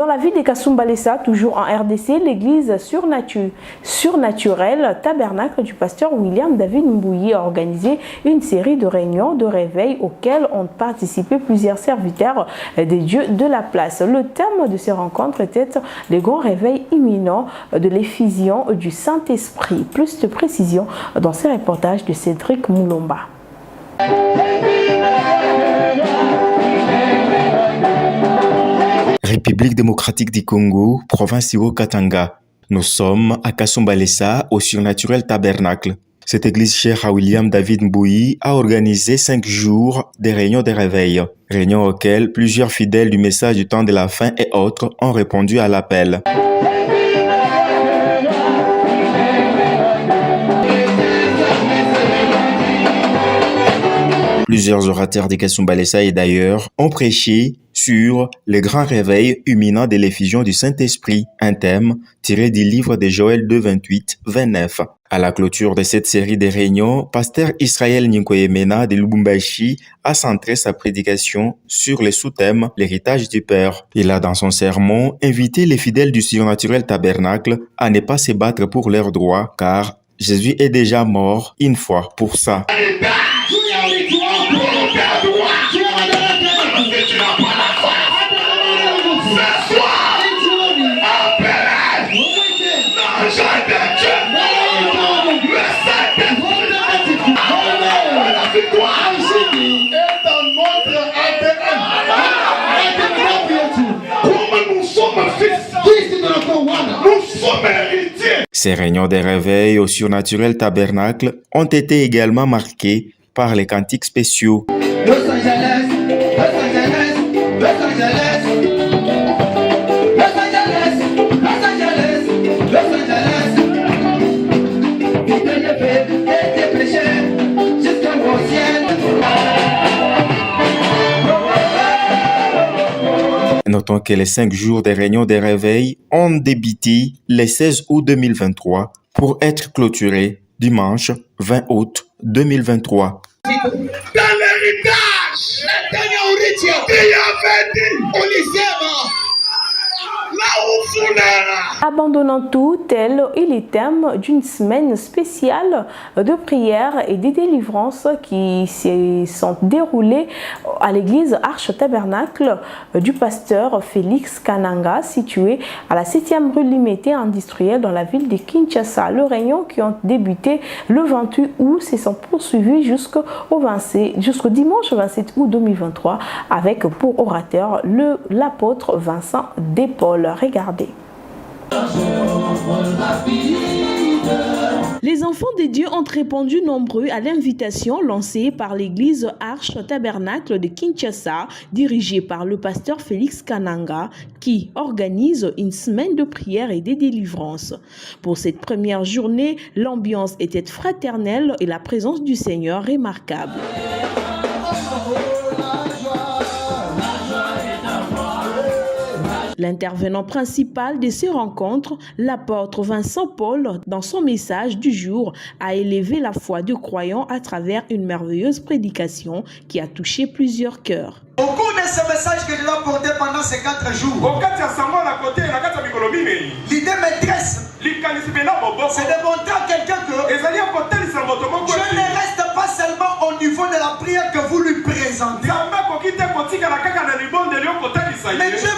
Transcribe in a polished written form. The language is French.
Dans la ville de Kasumbalesa, toujours en RDC, l'église surnaturelle Tabernacle du pasteur William David Mbouyi a organisé une série de réunions de réveil auxquelles ont participé plusieurs serviteurs des dieux de la place. Le thème de ces rencontres était le grand réveil imminent de l'effusion du Saint-Esprit. Plus de précisions dans ce reportage de Cédric Moulomba. République démocratique du Congo, province Katanga. Nous sommes à Kasumbalesa, au surnaturel Tabernacle. Cette église chère à William David Mbouyi a organisé 5 jours de réunions de réveil. Réunions auxquelles plusieurs fidèles du message du temps de la fin et autres ont répondu à l'appel. Plusieurs orateurs de Kasumbalesa et d'ailleurs ont prêché sur le grand réveil imminent de l'effusion du Saint-Esprit, un thème tiré du livre de Joël 2:28-29. À la clôture de cette série de réunions, pasteur Israël Ninkoyemena de Lubumbashi a centré sa prédication sur le sous-thème « L'héritage du Père ». Il a dans son sermon invité les fidèles du surnaturel tabernacle à ne pas se battre pour leurs droits, car Jésus est déjà mort une fois pour ça. Ces réunions de réveil au surnaturel tabernacle ont été également marquées par les cantiques spéciaux. Los Angeles, Los Angeles, Los Angeles, Los Angeles, Los Angeles, Los Angeles. Vite levé et tes péchés jusqu'au ciel. Notons que les 5 jours de réunions de réveil ont débuté le 16 août 2023 pour être clôturés dimanche 20 août 2023. Dans l'héritage, abandonnant tout, tel est le thème d'une semaine spéciale de prière et de délivrance qui se sont déroulées à l'église Arche Tabernacle du pasteur Félix Kananga, située à la 7e rue Limité industrielle dans la ville de Kinshasa. Les réunions qui ont débuté le 28 août se sont poursuivies jusqu'au dimanche 27 août 2023 avec pour orateur l'apôtre Vincent Despaul. Regardez. Les enfants de Dieu ont répondu nombreux à l'invitation lancée par l'église Arche Tabernacle de Kinshasa, dirigée par le pasteur Félix Kananga, qui organise une semaine de prière et de délivrance. Pour cette première journée, l'ambiance était fraternelle et la présence du Seigneur remarquable. L'intervenant principal de ces rencontres, l'apôtre Vincent Paul, dans son message du jour, a élevé la foi des croyants à travers une merveilleuse prédication qui a touché plusieurs cœurs. Au cours de ce message que je l'ai porté pendant ces 4 jours, l'idée maîtresse, c'est de montrer à quelqu'un que je ne reste pas seulement au niveau de la prière que vous lui présentez, mais je